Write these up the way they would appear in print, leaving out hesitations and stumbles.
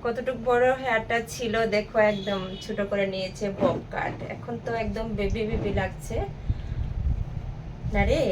কতটুকু বড় হেয়ারটা ছিল দেখো, একদম ছোট করে নিয়েছে বব কাট। এখন তো একদম বেবি বেবি লাগছে না রে।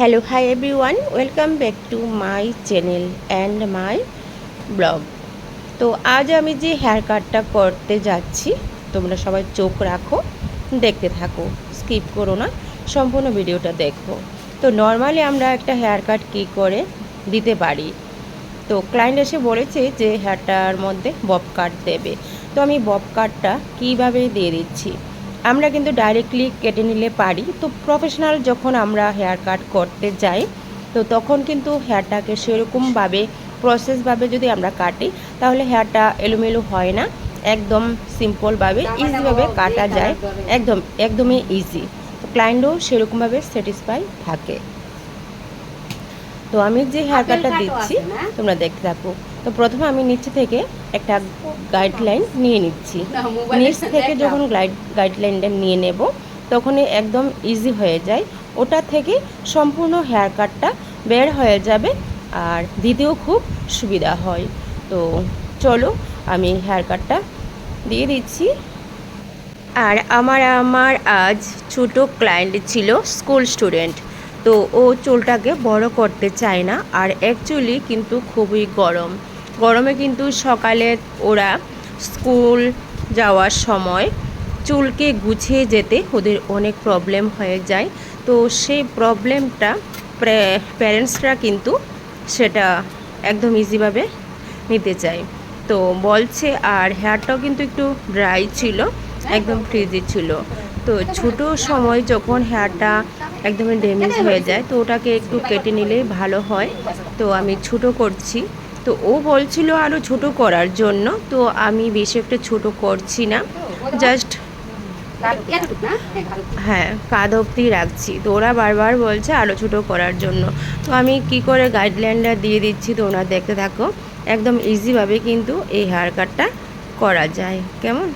Hello, hi everyone, welcome back to my channel and my blog. তো আজ আমি যে হেয়ার কাটটা করতে যাচ্ছি, তোমরা সবাই চোখ রাখো, দেখতে থাকো, স্কিপ করো না, সম্পূর্ণ ভিডিওটা দেখো। তো নর্মালি আমরা একটা হেয়ার কাট কী করে দিতে পারি, তো ক্লায়েন্ট এসে বলেছে যে হেয়ারটার মধ্যে বব কাট দেবে। তো আমি বব কাটটা কীভাবে দিয়ে দিচ্ছি। আমরা কিন্তু ডাইরেক্টলি কেটে নিলে পারি, তো প্রফেশনাল যখন আমরা হেয়ার কাট করতে যাই, তো তখন কিন্তু হেয়ারটাকে সেরকমভাবে প্রসেসভাবে যদি আমরা কাটি, তাহলে হেয়ারটা এলোমেলো হয় না, একদম সিম্পলভাবে ইজিভাবে কাটা যায়, একদমই ইজি। তো ক্লায়েন্টও সেরকমভাবে স্যাটিসফাই থাকে। তো আমি যে হেয়ার কাটটা দিচ্ছি তোমরা দেখতে থাকো। তো প্রথমে আমি নিচে থেকে একটা গাইডলাইন নিয়ে নিচ্ছি। নিচ থেকে যখন গাইডলাইনটা নিয়ে নেব, তখনই একদম ইজি হয়ে যায়, ওটা থেকে সম্পূর্ণ হেয়ার কাটটা বের হয়ে যাবে আর দিতেও খুব সুবিধা হয়। তো চলো আমি হেয়ার কাটটা দিয়ে দিচ্ছি। আর আমার আজ ছোটো ক্লায়েন্ট ছিল, স্কুল স্টুডেন্ট। তো ও চুলটাকে বড় করতে চায় না, আর অ্যাকচুয়ালি কিন্তু খুবই গরমে কিন্তু সকালে ওরা স্কুল যাওয়ার সময় চুলকে গুছিয়ে যেতে ওদের অনেক প্রবলেম হয়ে যায়। তো সেই প্রবলেমটা প্যারেন্টসরা কিন্তু সেটা একদম ইজিভাবে নিতে চায়। তো বলছে, আর হেয়ারটাও কিন্তু একটু ড্রাই ছিল, একদম ফ্রিজি ছিল। তো ছোট সময় যখন হেয়ারটা একদমই ড্যামেজ হয়ে যায়, তো ওটাকে একটু কেটে নিলেই ভালো হয়। তো আমি ছোট করছি। তো ও বলছিল আরও ছোট করার জন্য, তো আমি বেশি একটা ছোট করছি না, জাস্ট হ্যাঁ কাঁধ অবধি রাখছি। তো ওরা বারবার বলছে আরও ছোটো করার জন্য। তো আমি কি করে গাইডলাইনটা দিয়ে দিচ্ছি, তো ওরা দেখতে থাকো, একদম ইজিভাবে কিন্তু এই হেয়ার কাটটা করা যায়। কেমন?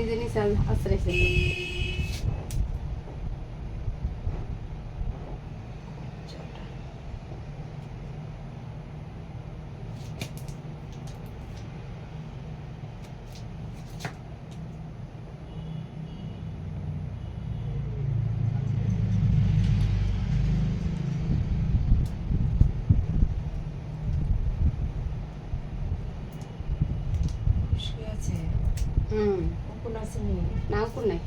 যে নিচে আশ্রইছে নাও কোন নাই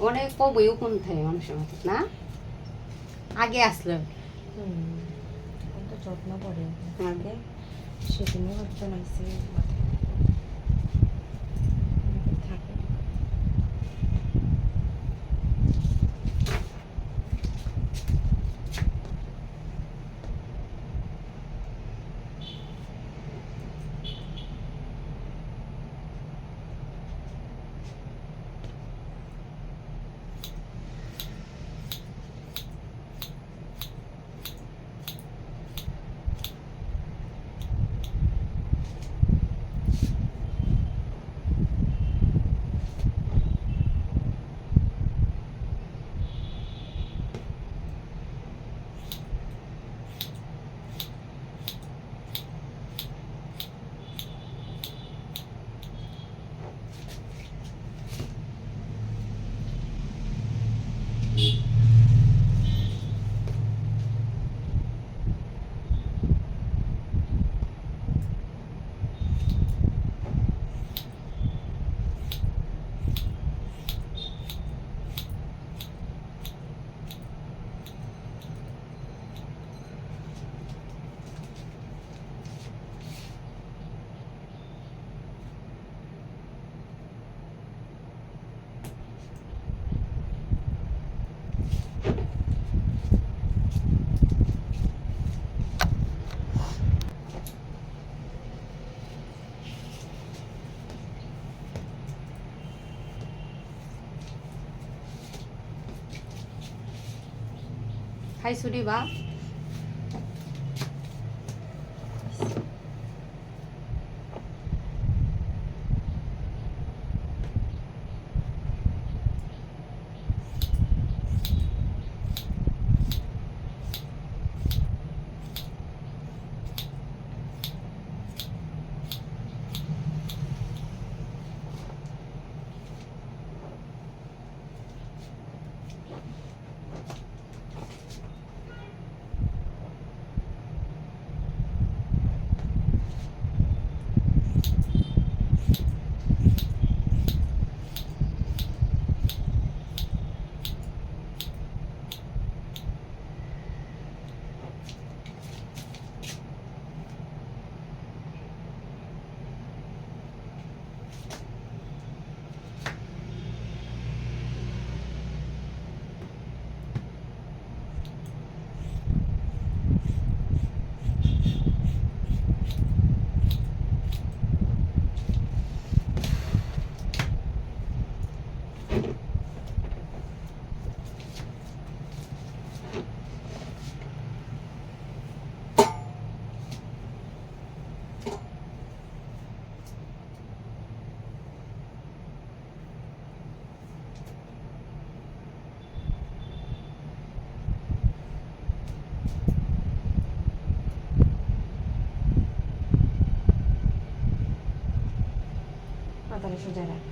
অনেক কবইও কোন থাকে মানুষের মতো না আগে আসলো তো যত্ন করে আগে সেদিনও হচ্ছে নাইছে থাকে খাইছো রে বা মাথাটা সোজা রাখ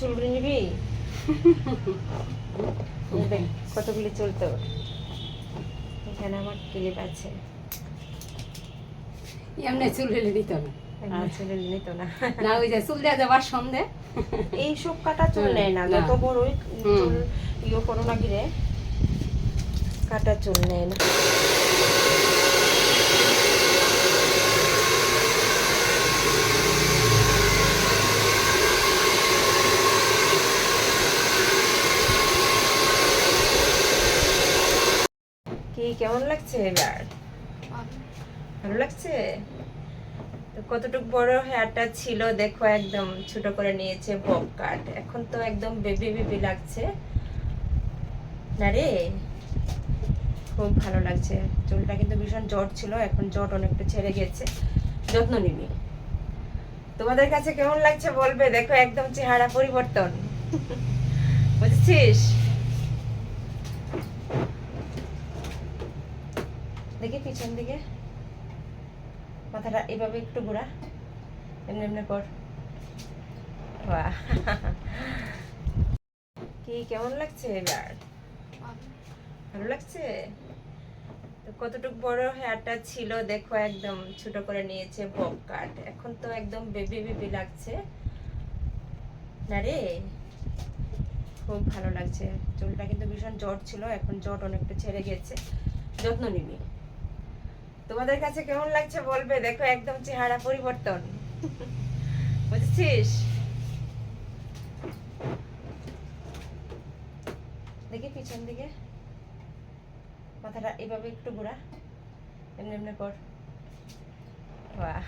চুলগুলি নিবি? এই দেখ কতগুলি চুল তোর। এখানে আমার ক্লিপ আছে। এমনি চুল হেলে দিত না। চুলে নিত না। না ওই যে চুল দেওয়া যাবার সন্ধে এইসব কাটা চুল নেয় না, না। যত বড়ই চুল ইয়ে করো না গিরে কাটা চুল নেয় না। কি কেমন লাগছে এবার? ভালো লাগছে? তো কতটুকু বড় হেয়ারটা ছিল দেখো, একদম ছোট করে নিয়েছে বব কাট। এখন তো একদম বেবি বেবি লাগছে না রে? খুব ভালো লাগছে। চুলটা কিন্তু ভীষণ জট ছিল, এখন জট অনেকটা ছেড়ে গেছে। যত্ন নিবি। তোমাদের কাছে কেমন লাগছে বলবে। দেখো একদম চেহারা পরিবর্তন, বুঝছিস? দেখি পিছন দিকে মাথাটা এভাবে একটু ঘোরা, এমনি এমনি কর। বাহ! কি কেমন লাগছে এবার? ভালো লাগছে? তো কতটুকু বড় হেয়ারটা ছিল দেখো, একদম ছোট করে নিয়েছে বব কাট। এখন তো একদম বেবি বেবি লাগছে না রে? খুব ভালো লাগছে। চুলটা কিন্তু ভীষণ জট ছিল, এখন জট অনেকটা ছেড়ে গেছে। যত্ন নিবি। তোমাদের কাছে কেমন লাগছে বলবে। দেখো একদম চেহারা পরিবর্তন, বুঝছিস? দেখি পিছন দিকে মাথাটা এভাবে একটু ঘোরা, এমনি এমনি কর। বাহ!